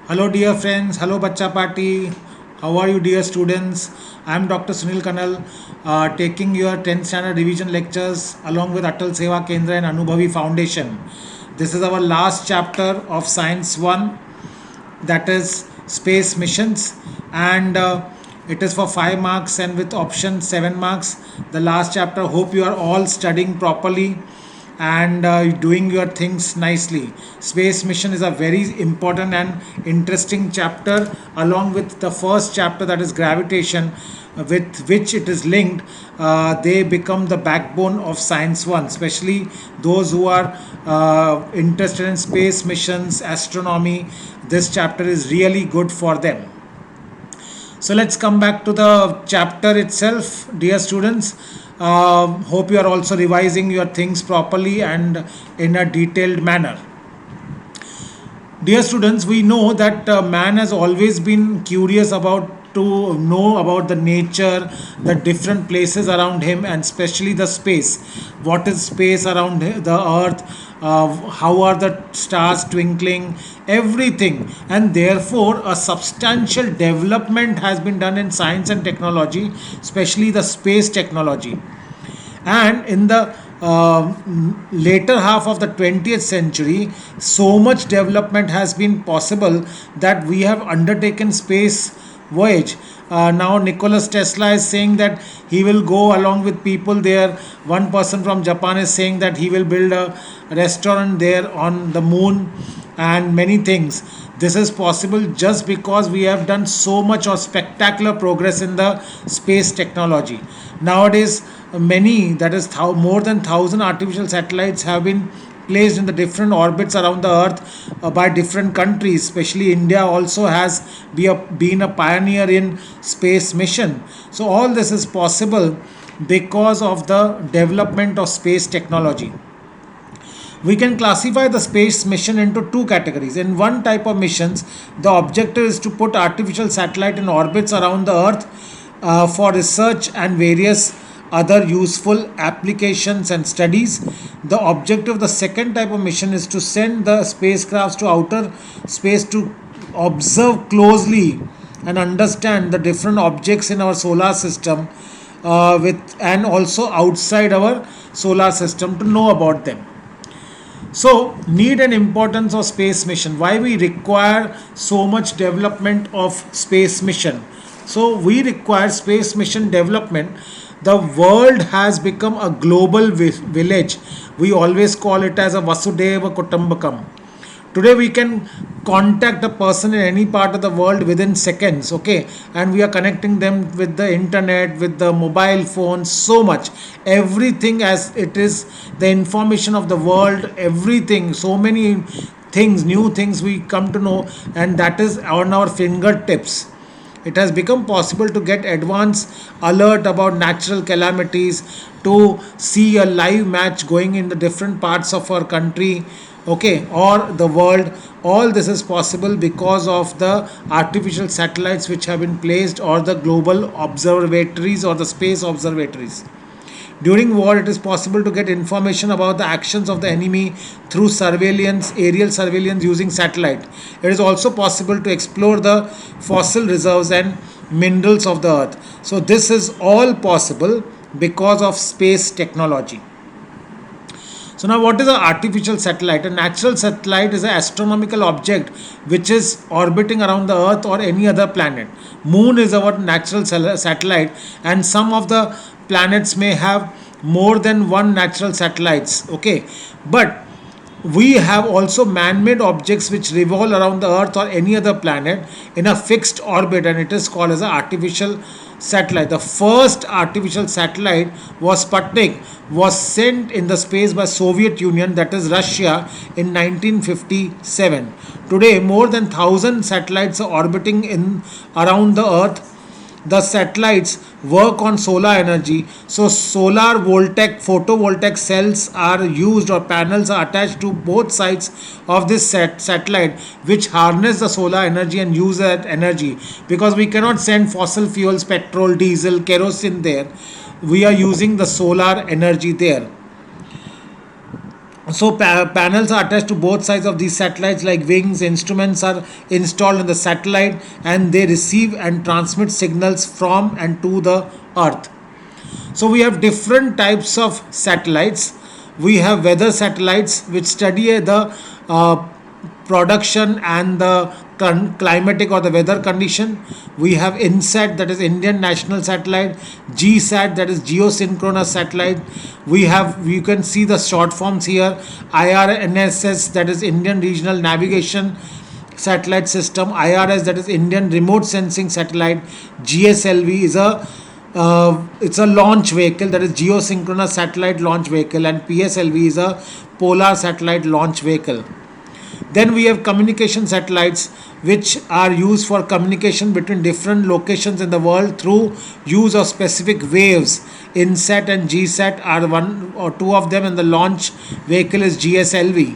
Hello, dear friends. Hello, Bacha Party. How are you, dear students? I am Dr. Sunil Kanal, taking your 10th standard revision lectures along with Atal Seva Kendra and Anubhavi Foundation. This is our last chapter of Science 1, that is space missions, and it is for 5 marks and with option 7 marks. The last chapter. Hope you are all studying properly and doing your things nicely. Space mission is a very important and interesting chapter, along with the first chapter, that is gravitation, with which it is linked. They become the backbone of Science 1, especially those who are interested in space missions, astronomy. This chapter is really good for them. So let's come back to the chapter itself, dear students. Hope you are also revising your things properly and in a detailed manner. Dear students, we know that man has always been curious about to know about the nature, the different places around him, and especially the space. What is space around the earth? How are the stars twinkling? Everything. And therefore, a substantial development has been done in science and technology, especially the space technology. And in the later half of the 20th century, so much development has been possible that we have undertaken space voyage. Now Nicholas Tesla is saying that he will go along with people there. One person from Japan is saying that he will build a restaurant there on the moon, and many things. This is possible just because we have done so much of spectacular progress in the space technology. Nowadays, many, that is more than 1,000 artificial satellites have been placed in the different orbits around the earth by different countries. Especially India also has been a pioneer in space mission. So all this is possible because of the development of space technology. We can classify the space mission into two categories. In one type of missions, the objective is to put artificial satellite in orbits around the earth for research and various other useful applications and studies. The objective of the second type of mission is to send the spacecrafts to outer space to observe closely and understand the different objects in our solar system, with and also outside our solar system, to know about them. So, need and importance of space mission. Why we require so much development of space mission? So, we require space mission development. The world has become a global village. We always call it as a Vasudeva Kutumbakam. Today we can contact a person in any part of the world within seconds, okay? And we are connecting them with the internet, with the mobile phone, so much. Everything as it is, the information of the world, everything, so many things, new things we come to know, and that is on our fingertips. It has become possible to get advance alert about natural calamities, to see a live match going in the different parts of our country, okay, or the world. All this is possible because of the artificial satellites which have been placed, or the global observatories or the space observatories. During war, it is possible to get information about the actions of the enemy through surveillance, aerial surveillance using satellite. It is also possible to explore the fossil reserves and minerals of the earth. So this is all possible because of space technology. So now, what is an artificial satellite? A natural satellite is an astronomical object which is orbiting around the earth or any other planet. Moon is our natural satellite, and some of the planets may have more than one natural satellites, okay? But we have also man-made objects which revolve around the earth or any other planet in a fixed orbit, and it is called as an artificial satellite. The first artificial satellite was Sputnik, was sent in the space by Soviet Union, that is Russia, in 1957. Today more than 1,000 satellites are orbiting in around the earth. The satellites work on solar energy. So solar voltaic photovoltaic cells are used, or panels are attached to both sides of this satellite, which harness the solar energy and use that energy, because we cannot send fossil fuels, petrol, diesel, kerosene there. We are using the solar energy there. So panels are attached to both sides of these satellites like wings. Instruments are installed in the satellite and they receive and transmit signals from and to the earth. So we have different types of satellites. We have weather satellites which study the uh, production and the climatic or the weather condition. We have INSAT, that is Indian National Satellite. GSAT, that is Geosynchronous Satellite. We have, you can see the short forms here. IRNSS, that is Indian Regional Navigation Satellite System. IRS, that is Indian Remote Sensing Satellite. GSLV is a it's a launch vehicle, that is Geosynchronous Satellite Launch Vehicle, and PSLV is a Polar Satellite Launch Vehicle. Then we have communication satellites, which are used for communication between different locations in the world through use of specific waves. INSAT and GSAT are one or two of them, and the launch vehicle is GSLV.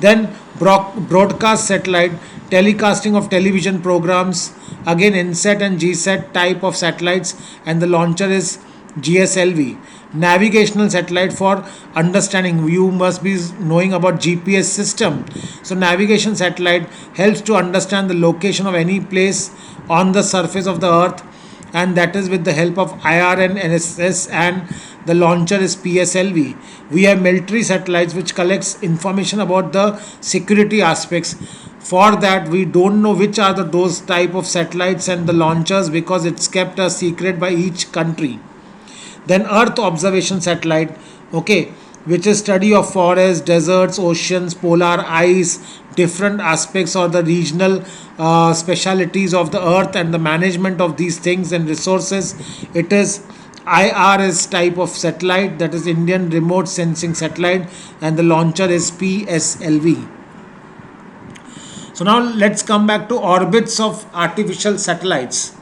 Then broadcast satellite, telecasting of television programs. Again, INSAT and GSAT type of satellites, and the launcher is GSLV. Navigational satellite for understanding. You must be knowing about GPS system. So navigation satellite helps to understand the location of any place on the surface of the earth, and that is with the help of IRNSS, and the launcher is PSLV. We have military satellites which collects information about the security aspects. For that, we don't know which are those type of satellites and the launchers, because it's kept a secret by each country. Then Earth observation satellite, okay, which is study of forests, deserts, oceans, polar ice, different aspects or the regional specialities of the earth and the management of these things and resources. It is IRS type of satellite, that is Indian Remote Sensing Satellite, and the launcher is PSLV. So now let's come back to orbits of artificial satellites.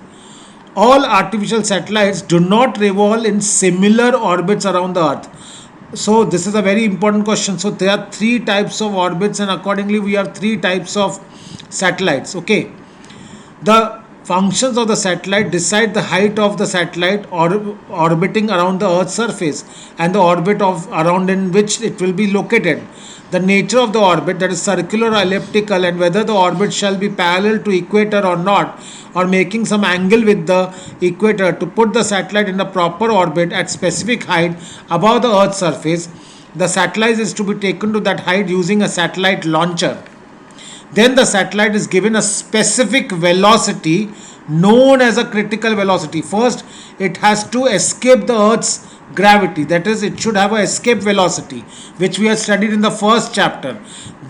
All artificial satellites do not revolve in similar orbits around the earth. So this is a very important question. So there are three types of orbits, and accordingly we have three types of satellites. Okay, the functions of the satellite decide the height of the satellite orbiting around the earth's surface and the orbit of around in which it will be located. The nature of the orbit, that is circular or elliptical, and whether the orbit shall be parallel to equator or not, or making some angle with the equator to put the satellite in a proper orbit at specific height above the earth's surface. The satellite is to be taken to that height using a satellite launcher. Then the satellite is given a specific velocity known as a critical velocity. First, it has to escape the earth's gravity, that is, it should have a escape velocity, which we have studied in the first chapter.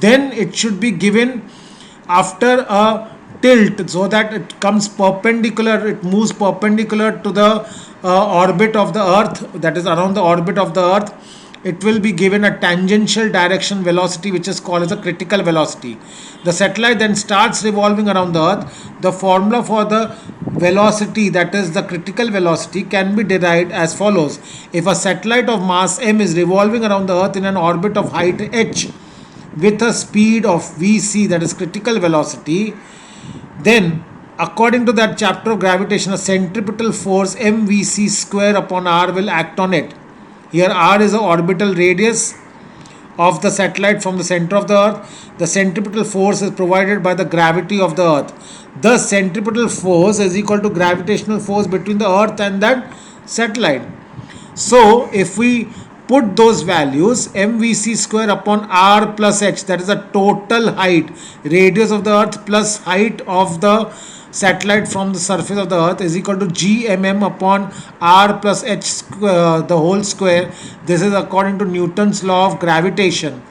Then it should be given after a tilt, so that it comes perpendicular, it moves perpendicular to the orbit of the earth, that is around the orbit of the earth. It will be given a tangential direction velocity, which is called as a critical velocity. The satellite then starts revolving around the earth. The formula for the velocity, that is the critical velocity, can be derived as follows. If a satellite of mass m is revolving around the earth in an orbit of height h with a speed of vc, that is critical velocity, then according to that chapter of gravitation, a centripetal force mvc square upon r will act on it. Here r is the orbital radius of the satellite from the center of the earth. The centripetal force is provided by the gravity of the earth. Thus centripetal force is equal to gravitational force between the earth and that satellite. So if we put those values, mvc square upon r plus h, that is the total height, radius of the earth plus height of the satellite from the surface of the earth, is equal to gmm upon r plus h square, the whole square. This is according to Newton's law of gravitation.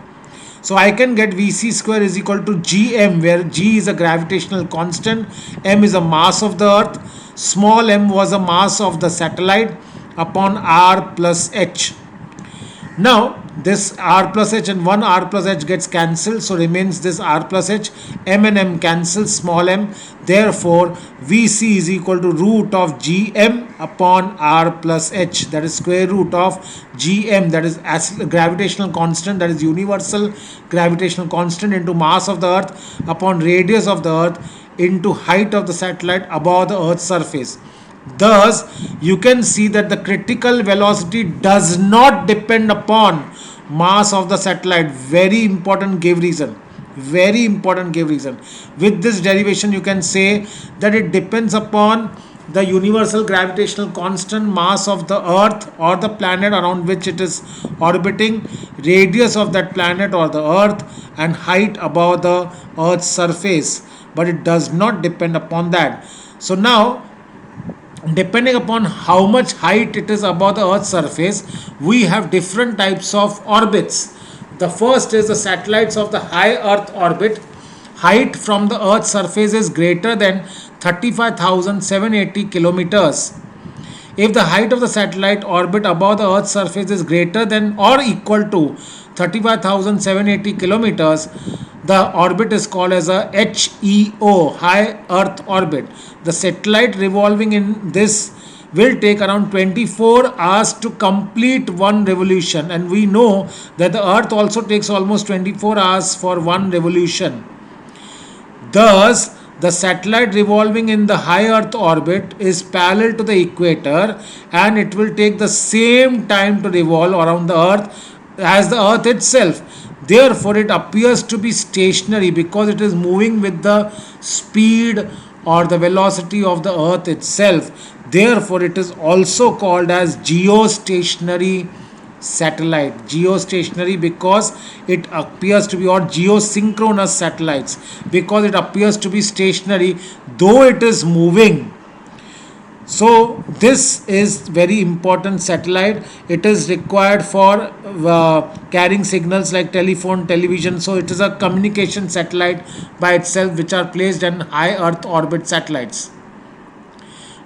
So I can get vc square is equal to gm, where g is a gravitational constant, m is a mass of the earth, small m was a mass of the satellite, upon r plus h. Now this r plus h and one r plus h gets cancelled, so remains this r plus h. M and m cancels, small m. Therefore vc is equal to root of gm upon r plus h, that is square root of gm, that is gravitational constant, that is universal gravitational constant, into mass of the earth upon radius of the earth into height of the satellite above the earth's surface. Thus, you can see that the critical velocity does not depend upon mass of the satellite. Very important give reason. Very important give reason. With this derivation, you can say that it depends upon the universal gravitational constant, mass of the earth or the planet around which it is orbiting, radius of that planet or the earth, and height above the earth's surface. But it does not depend upon that. So now, depending upon how much height it is above the earth's surface, we have different types of orbits. The first is the satellites of the high earth orbit. Height from the earth's surface is greater than 35,780 kilometers. If the height of the satellite orbit above the earth's surface is greater than or equal to 35,780 kilometers, the orbit is called as a HEO, high earth orbit. The satellite revolving in this will take around 24 hours to complete one revolution, and we know that the earth also takes almost 24 hours for one revolution. Thus, the satellite revolving in the high earth orbit is parallel to the equator, and it will take the same time to revolve around the earth as the earth itself. Therefore, it appears to be stationary because it is moving with the speed or the velocity of the earth itself. Therefore, it is also called as geostationary satellite. Geostationary because it appears to be, or geosynchronous satellites because it appears to be stationary though it is moving. So this is very important satellite. It is required for carrying signals like telephone, television. So it is a communication satellite by itself, which are placed in high earth orbit satellites.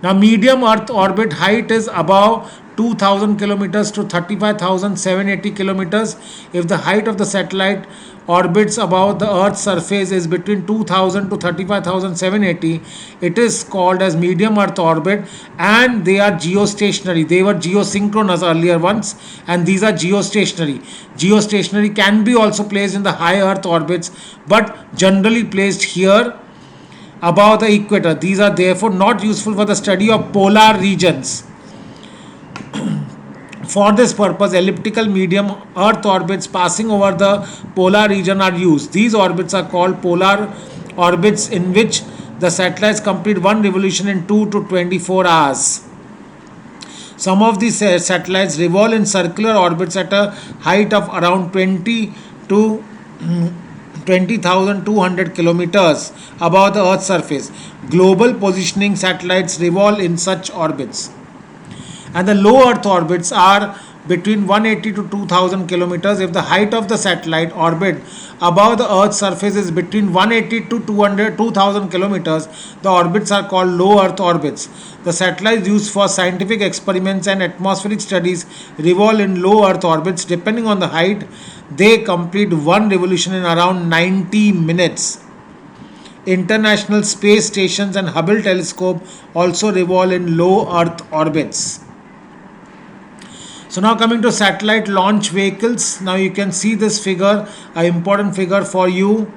Now, medium earth orbit height is above 2000 kilometers to 35,780 kilometers. If the height of the satellite orbits above the earth's surface is between 2000 to 35,780, it is called as medium earth orbit, and they are geostationary. They were geosynchronous earlier ones, and these are geostationary. Geostationary can be also placed in the high earth orbits, but generally placed here above the equator. These are therefore not useful for the study of polar regions. For this purpose, elliptical medium earth orbits passing over the polar region are used. These orbits are called polar orbits, in which the satellites complete one revolution in 2 to 24 hours. Some of these satellites revolve in circular orbits at a height of around 20 to 20,200 kilometers above the Earth's surface. Global positioning satellites revolve in such orbits. And the low Earth orbits are between 180 to 2000 kilometers. If the height of the satellite orbit above the Earth's surface is between 180 to 2000 kilometers, the orbits are called low Earth orbits. The satellites used for scientific experiments and atmospheric studies revolve in low Earth orbits. Depending on the height, they complete one revolution in around 90 minutes. International space stations and Hubble telescope also revolve in low Earth orbits. So now coming to satellite launch vehicles. Now you can see this figure, an important figure for you.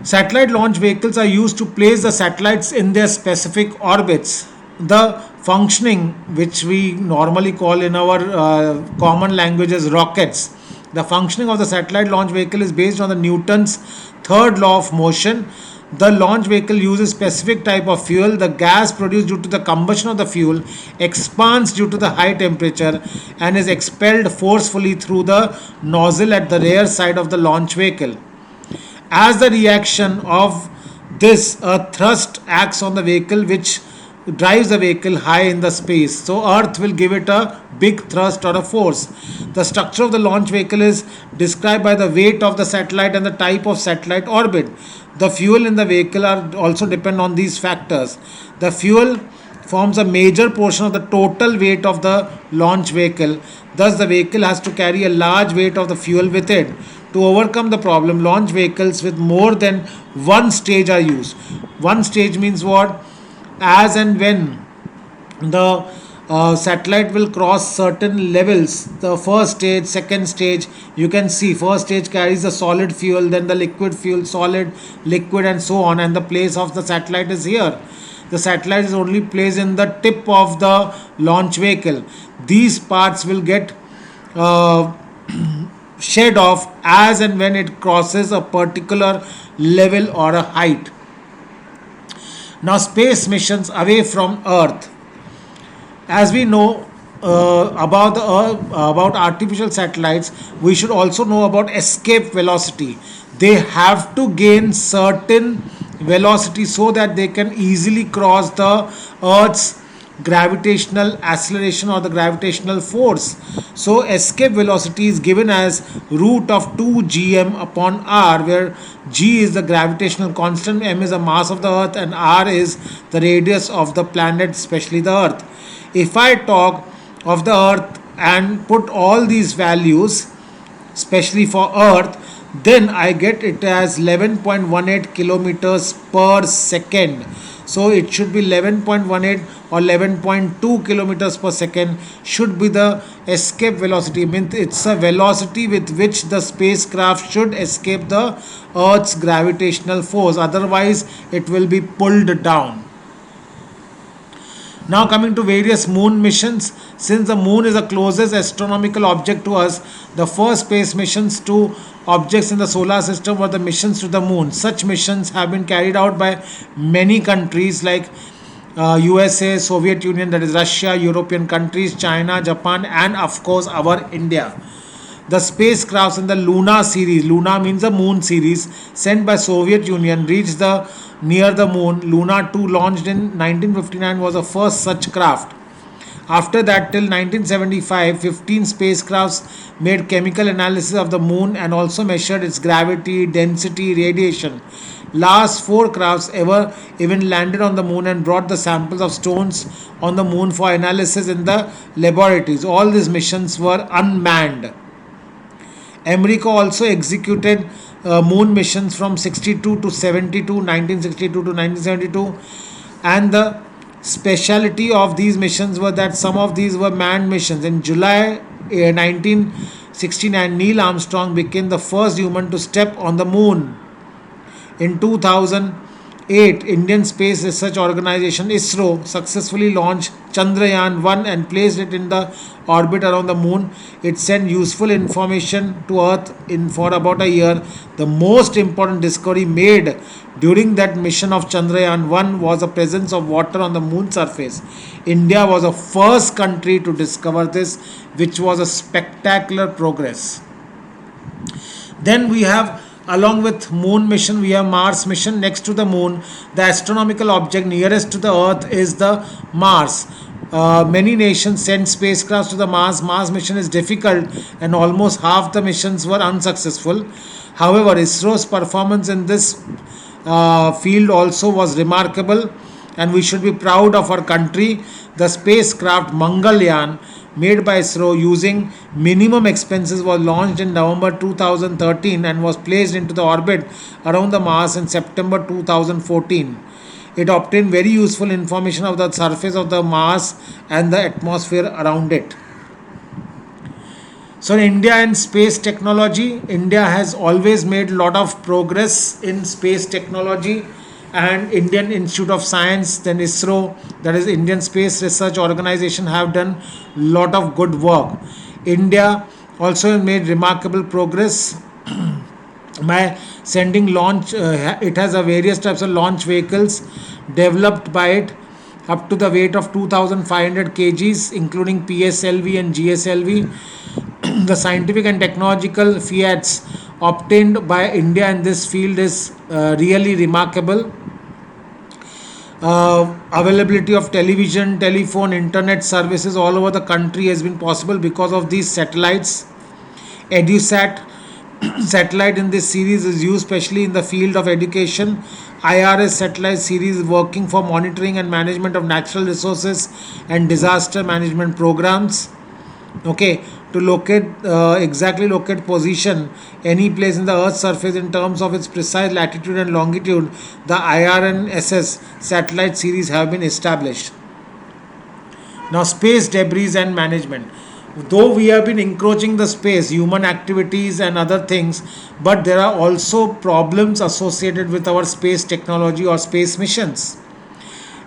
Satellite launch vehicles are used to place the satellites in their specific orbits. The functioning, which we normally call in our common language as rockets, the functioning of the satellite launch vehicle is based on the Newton's third law of motion. The launch vehicle uses specific type of fuel. The gas produced due to the combustion of the fuel expands due to the high temperature and is expelled forcefully through the nozzle at the rear side of the launch vehicle. As the reaction of this, a thrust acts on the vehicle which drives the vehicle high in the space. So Earth will give it a big thrust or a force. The structure of the launch vehicle is described by the weight of the satellite and the type of satellite orbit. The fuel in the vehicle are also depend on these factors. The fuel forms a major portion of the total weight of the launch vehicle. Thus, the vehicle has to carry a large weight of the fuel with it. To overcome the problem, launch vehicles with more than one stage are used. One stage means what? As and when the satellite will cross certain levels, the first stage, second stage, you can see first stage carries the solid fuel, then the liquid fuel, solid, liquid, and so on, and the place of the satellite is here. The satellite is only placed in the tip of the launch vehicle. These parts will get uh, shed off as and when it crosses a particular level or a height. Now, space missions away from Earth. As we know about the Earth, about artificial satellites, we should also know about escape velocity. They have to gain certain velocity so that they can easily cross the Earth's gravitational acceleration or the gravitational force. So escape velocity is given as root of 2 gm upon r, where g is the gravitational constant, m is the mass of the earth, and r is the radius of the planet, especially the earth. If I talk of the earth and put all these values, especially for earth, then I get it as 11.18 kilometers per second. So it should be 11.18 or 11.2 kilometers per second should be the escape velocity. Means it's a velocity with which the spacecraft should escape the earth's gravitational force, otherwise it will be pulled down. Now, coming to various moon missions, since the moon is the closest astronomical object to us, the first space missions to objects in the solar system were the missions to the moon. Such missions have been carried out by many countries like USA, Soviet Union, that is Russia, European countries, China, Japan, and of course our India. The spacecrafts in the Luna series, Luna means the moon series, sent by Soviet Union reached the near the moon. Luna 2, launched in 1959, was the first such craft. After that, till 1975, 15 spacecrafts made chemical analysis of the moon and also measured its gravity, density, radiation. Last four crafts ever even landed on the moon and brought the samples of stones on the moon for analysis in the laboratories. All these missions were unmanned. America also executed moon missions from 62 to 72, 1962 to 1972, and the speciality of these missions were that some of these were manned missions. In July 1969, Neil Armstrong became the first human to step on the moon. In 2008, Indian Space Research Organization ISRO successfully launched Chandrayaan 1 and placed it in the orbit around the moon. It sent useful information to Earth in for about a year. The most important discovery made during that mission of Chandrayaan 1 was the presence of water on the moon surface. India was the first country to discover this, which was a spectacular progress. Then we have, along with moon mission, we have Mars mission. Next to the moon, the astronomical object nearest to the earth is the Mars. Many nations sent spacecrafts to the Mars. Mars mission is difficult and almost half the missions were unsuccessful. However, ISRO's performance in this field also was remarkable, and we should be proud of our country. The spacecraft Mangalyaan, made by ISRO using minimum expenses, was launched in November 2013 and was placed into the orbit around the Mars in September 2014. It obtained very useful information of the surface of the Mars and the atmosphere around it. So, in India and space technology, India has always made a lot of progress in space technology, and Indian Institute of Science, then ISRO, that is Indian Space Research Organization, have done lot of good work. India also made remarkable progress by sending launch. It has a various types of launch vehicles developed by it up to the weight of 2500 kgs, including PSLV and GSLV. The scientific and technological feats obtained by India in this field is really remarkable. Availability of television, telephone, internet services all over the country has been possible because of these satellites. EduSat satellite in this series is used especially in the field of education. IRS satellite series is working for monitoring and management of natural resources and disaster management programs. Okay, to exactly locate position any place in the earth's surface in terms of its precise latitude and longitude, the IRNSS satellite series have been established. Now, space debris and management. Though we have been encroaching the space, human activities and other things, but there are also problems associated with our space technology or space missions.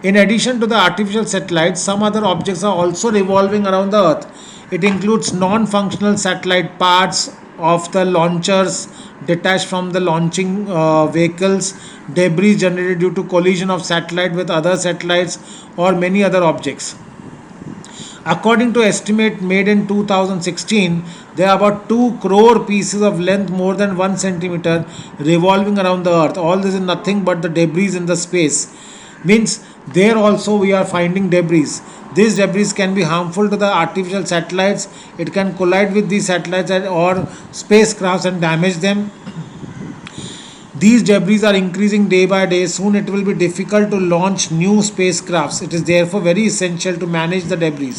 In addition to the artificial satellites, some other objects are also revolving around the earth. It includes non-functional satellite parts of the launchers detached from the launching vehicles, debris generated due to collision of satellite with other satellites or many other objects. According to estimate made in 2016, there are about 2 crore pieces of length more than 1 centimeter revolving around the earth. All this is nothing but the debris in the space. Means there also we are finding debris. These debris can be harmful to the artificial satellites. It can collide with these satellites or spacecrafts and damage them. These debris are increasing day by day. Soon it will be difficult to launch new spacecrafts. It is therefore very essential to manage the debris.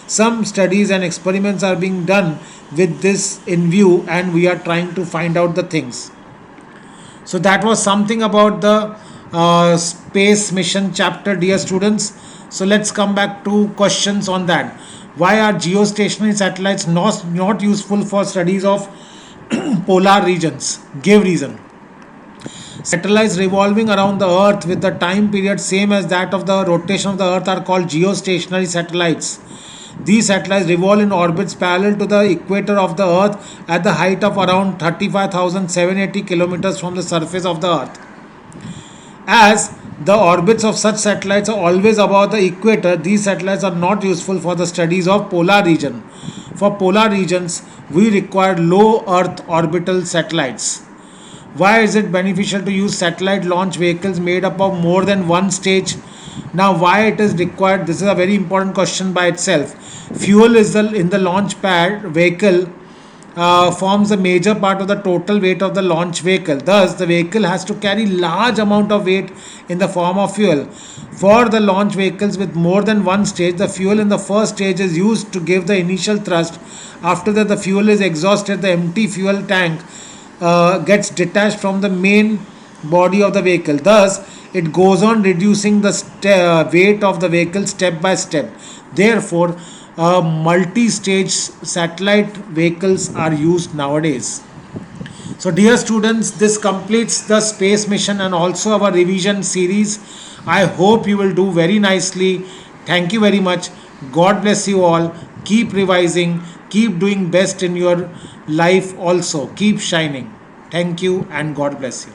Some studies and experiments are being done with this in view, and we are trying to find out the things. So that was something about the space mission chapter, dear students. So let's come back to questions on that. Why are geostationary satellites not useful for studies of polar regions? Give reason. Satellites revolving around the earth with the time period same as that of the rotation of the earth are called geostationary satellites. These satellites revolve in orbits parallel to the equator of the earth at the height of around 35,780 kilometers from the surface of the earth. As the orbits of such satellites are always above the equator, these satellites are not useful for the studies of polar region. For polar regions, we require low earth orbital satellites. Why is it beneficial to use satellite launch vehicles made up of more than one stage? Now, why it is required? This is a very important question by itself. Fuel is in the launch pad vehicle forms a major part of the total weight of the launch vehicle. Thus, the vehicle has to carry large amount of weight in the form of fuel. For the launch vehicles with more than one stage, the fuel in the first stage is used to give the initial thrust. After that, the fuel is exhausted. The empty fuel tank gets detached from the main body of the vehicle. Thus, it goes on reducing the weight of the vehicle step by step. Therefore, multi-stage satellite vehicles are used nowadays. So, dear students, this completes the space mission and also our revision series. I hope you will do very nicely. Thank you very much. God bless you all. Keep revising. Keep doing best in your life also. Keep shining. Thank you and God bless you.